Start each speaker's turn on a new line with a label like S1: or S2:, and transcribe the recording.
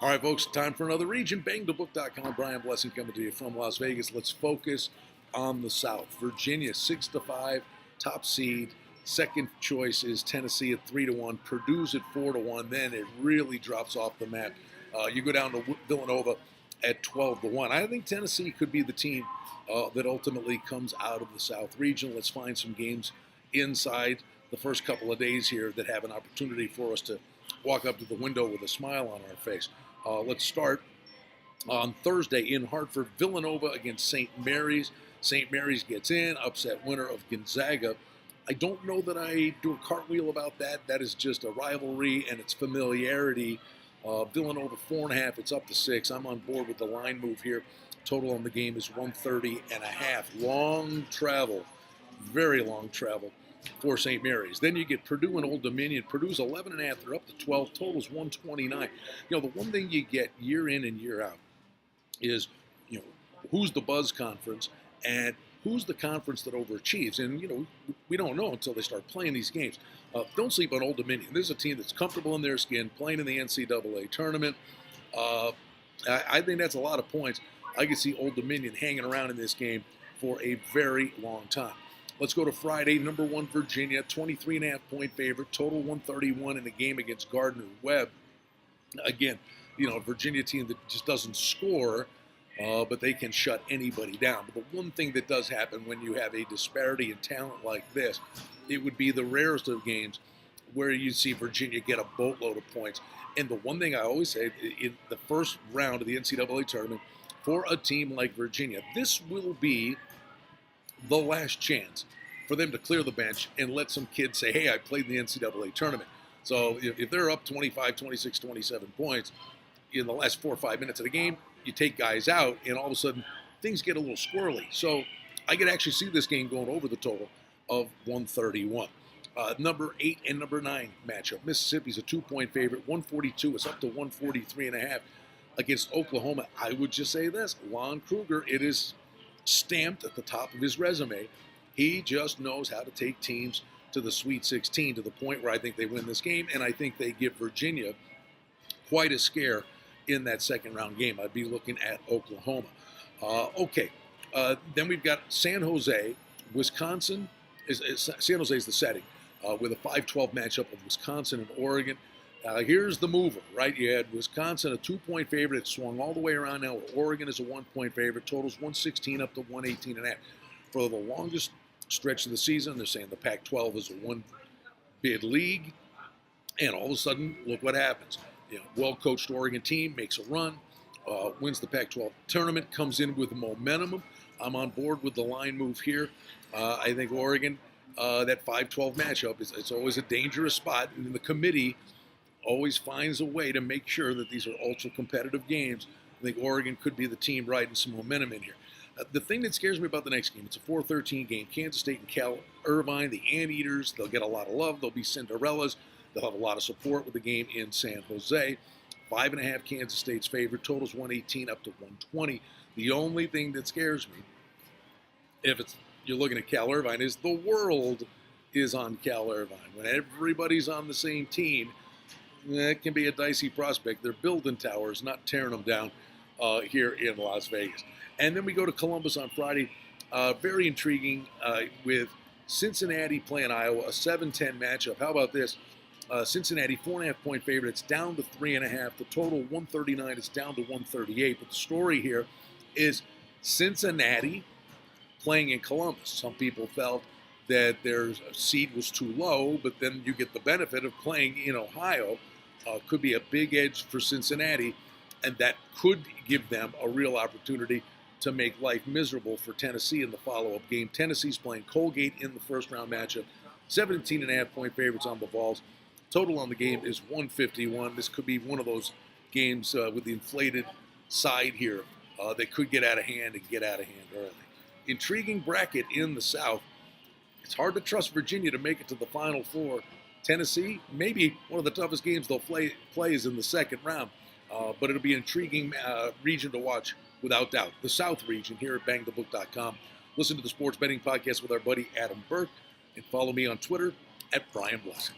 S1: All right, folks, time for another region. Bangthebook.com. Brian Blessing coming to you from Las Vegas. Let's focus on the South. Virginia, 6-5, top seed. Second choice is Tennessee at 3-1. Purdue's at 4-1. Then it really drops off the map. You go down to Villanova at 12-1. I think Tennessee could be the team that ultimately comes out of the South region. Let's find some games inside the first couple of days here that have an opportunity for us to walk up to the window with a smile on our face. Let's start on Thursday in Hartford. Villanova against St. Mary's. St. Mary's gets in, upset winner of Gonzaga. I don't know that I do a cartwheel about that. That is just a rivalry and it's familiarity. Villanova 4.5, it's up to 6. I'm on board with the line move here. Total on the game is 130.5. Long travel, very long travel for St. Mary's. Then you get Purdue and Old Dominion. Purdue's 11.5. They're up to 12. Total's 129. You know, the one thing you get year in and year out is, you know, who's the buzz conference and who's the conference that overachieves. And, you know, we don't know until they start playing these games. Don't sleep on Old Dominion. This is a team that's comfortable in their skin, playing in the NCAA Tournament. I think that's a lot of points. I could see Old Dominion hanging around in this game for a very long time. Let's go to Friday. Number 1, Virginia, 23.5 point favorite, total 131 in a game against Gardner-Webb. Again, you know, a Virginia team that just doesn't score, but they can shut anybody down. But the one thing that does happen when you have a disparity in talent like this, it would be the rarest of games where you see Virginia get a boatload of points. And the one thing I always say, in the first round of the NCAA tournament, for a team like Virginia, this will be the last chance for them to clear the bench and let some kids say, hey, I played in the NCAA tournament. So if they're up 25, 26, 27 points in the last 4 or 5 minutes of the game, you take guys out, and all of a sudden things get a little squirrely. So I could actually see this game going over the total of 131. Number 8 and number 9 matchup. Mississippi's a 2-point favorite. 142 is up to 143.5 against Oklahoma. I would just say this. Lon Kruger, it is stamped at the top of his resume. He just knows how to take teams to the Sweet 16 to the point where I think they win this game, and I think they give Virginia quite a scare in that second round game. I'd be looking at Oklahoma. Then we've got San Jose. Wisconsin, San Jose is the setting with a 5-12 matchup of Wisconsin and Oregon. Here's the mover, right? You had Wisconsin, a 2-point favorite. It swung all the way around now. Oregon is a 1-point favorite. Totals 116 up to 118.5. For the longest stretch of the season, they're saying the Pac-12 is a one-bid league. And all of a sudden, look what happens. You know, well-coached Oregon team makes a run, wins the Pac-12 tournament, comes in with momentum. I'm on board with the line move here. I think Oregon, that 5-12 matchup, it's always a dangerous spot. And the committee always finds a way to make sure that these are ultra-competitive games. I think Oregon could be the team riding some momentum in here. The thing that scares me about the next game, it's a 4-13 game. Kansas State and Cal Irvine, the Anteaters, they'll get a lot of love. They'll be Cinderellas. They'll have a lot of support with the game in San Jose. 5.5 Kansas State's favorite. Totals 118 up to 120. The only thing that scares me, if you're looking at Cal Irvine, is the world is on Cal Irvine. When everybody's on the same team, it can be a dicey prospect. They're building towers, not tearing them down here in Las Vegas. And then we go to Columbus on Friday. Very intriguing with Cincinnati playing Iowa, a 7-10 matchup. How about this? Cincinnati, 4.5 point favorite. It's down to 3.5. The total 139 is down to 138. But the story here is Cincinnati playing in Columbus. Some people felt that their seed was too low, but then you get the benefit of playing in Ohio. Could be a big edge for Cincinnati, and that could give them a real opportunity to make life miserable for Tennessee in the follow-up game. Tennessee's playing Colgate in the first-round matchup. 17.5 point favorites on the Vols. Total on the game is 151. This could be one of those games with the inflated side here that could get out of hand and get out of hand early. Intriguing bracket in the South. It's hard to trust Virginia to make it to the Final Four. Tennessee, maybe one of the toughest games they'll play is in the second round. But it'll be an intriguing region to watch, without doubt. The South region here at bangthebook.com. Listen to the Sports Betting Podcast with our buddy Adam Burke, and follow me on Twitter at Brian Blessing.